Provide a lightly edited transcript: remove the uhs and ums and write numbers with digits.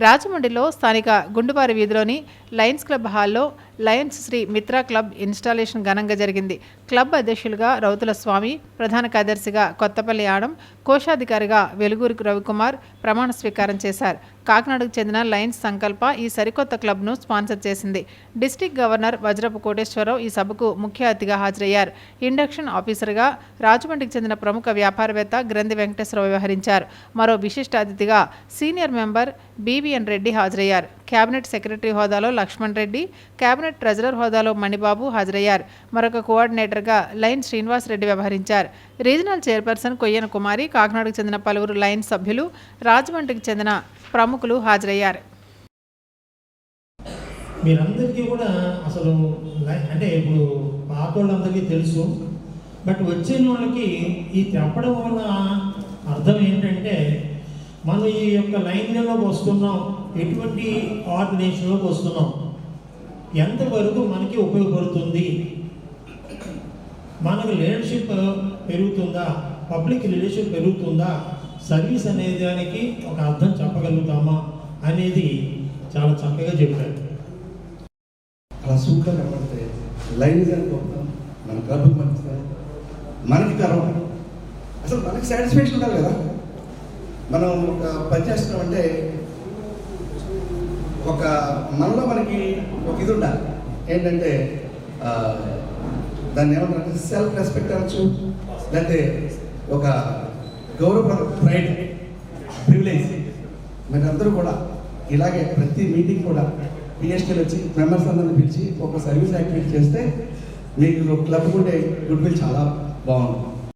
రాజమండ్రిలో స్థానిక గుండువారి వీధిలోని లయన్స్ క్లబ్ హాల్లో Lions Shri Mitra Club installation ఘనంగా జరిగింది. క్లబ్ అధ్యక్షులుగా రౌతుల స్వామి, ప్రధాన కార్యదర్శిగా కొత్తపల్లి ఆడం, కోశాధికారిగా వెలుగురి రవికుమార్ ప్రమాణ స్వీకారం చేశారు. కాకినాడకు చెందిన లయన్స్ సంకల్ప ఈ సరికొత్త క్లబ్ను స్పాన్సర్ చేసింది. డిస్టిక్ గవర్నర్ వజ్రపు కోటేశ్వరరావు ఈ సభకు ముఖ్య అతిథిగా హాజరయ్యారు. ఇండక్షన్ ఆఫీసర్గా రాజమండ్రికి చెందిన ప్రముఖ వ్యాపారవేత్త గ్రంథి వెంకటేశ్వరరావు వ్యవహరించారు. మరో విశిష్ట అతిథిగా సీనియర్ మెంబర్ బీవీఎన్ రెడ్డి హాజరయ్యారు. కేబినెట్ సెక్రటరీ హోదాలో లక్ష్మణ్ రెడ్డి, కేబినెట్ ట్రెజరర్ హోదాలో మణిబాబు హాజరయ్యారు. మరొక కోఆర్డినేటర్గా లైన్ శ్రీనివాస్ రెడ్డి వ్యవహరించారు. రీజనల్ చైర్పర్సన్ కొయ్యన కుమారి, కాకినాడకు చెందిన పలువురు లైన్ సభ్యులు, రాజమండ్రికి చెందిన ప్రముఖులు హాజరయ్యారు. మీరందరికీ కూడా అసలు అంటే ఇప్పుడు పాత వాళ్ళందరికీ తెలుసు, బట్ వచ్చిన వాళ్ళకి ఈ చెప్పడం వల్ల అర్థం ఏంటంటే మనం ఈ యొక్క లైన్లోకి వస్తున్నాం, ఎటువంటి ఆర్గనైజేషన్లోకి వస్తున్నాం, ఎంతవరకు మనకి ఉపయోగపడుతుంది, మనకు లీడర్షిప్ పెరుగుతుందా, పబ్లిక్ రిలేషన్ పెరుగుతుందా, సర్వీస్ అనే దానికి ఒక అర్థం చెప్పగలుగుతామా అనేది చాలా చక్కగా చెప్పారు. అలా సూక్గా కనబడితే లైన్ పోతాం, మన క్లబ్కి మంచిది, మనకి గర్వం, అసలు మనకి సాటిస్ఫాక్షన్ ఉండాలి కదా. మనం ఒక పని చేస్తున్నామంటే ఒక మనలో మనకి ఒక ఇది ఉండాలి, ఏంటంటే దాన్ని ఏమంటారంటే సెల్ఫ్ రెస్పెక్ట్ అనొచ్చు, లేకపోతే ఒక గౌరవ ప్రైడ్ ప్రివిలేజ్. మీరందరూ కూడా ఇలాగే ప్రతి మీటింగ్ కూడా పిఎస్టీలు వచ్చి మెంబర్స్ అందరిని పిలిచి ఒక సర్వీస్ యాక్టివిటీ చేస్తే మీకు క్లబ్ ఉండే గుడ్ విల్ చాలా బాగుంటుంది.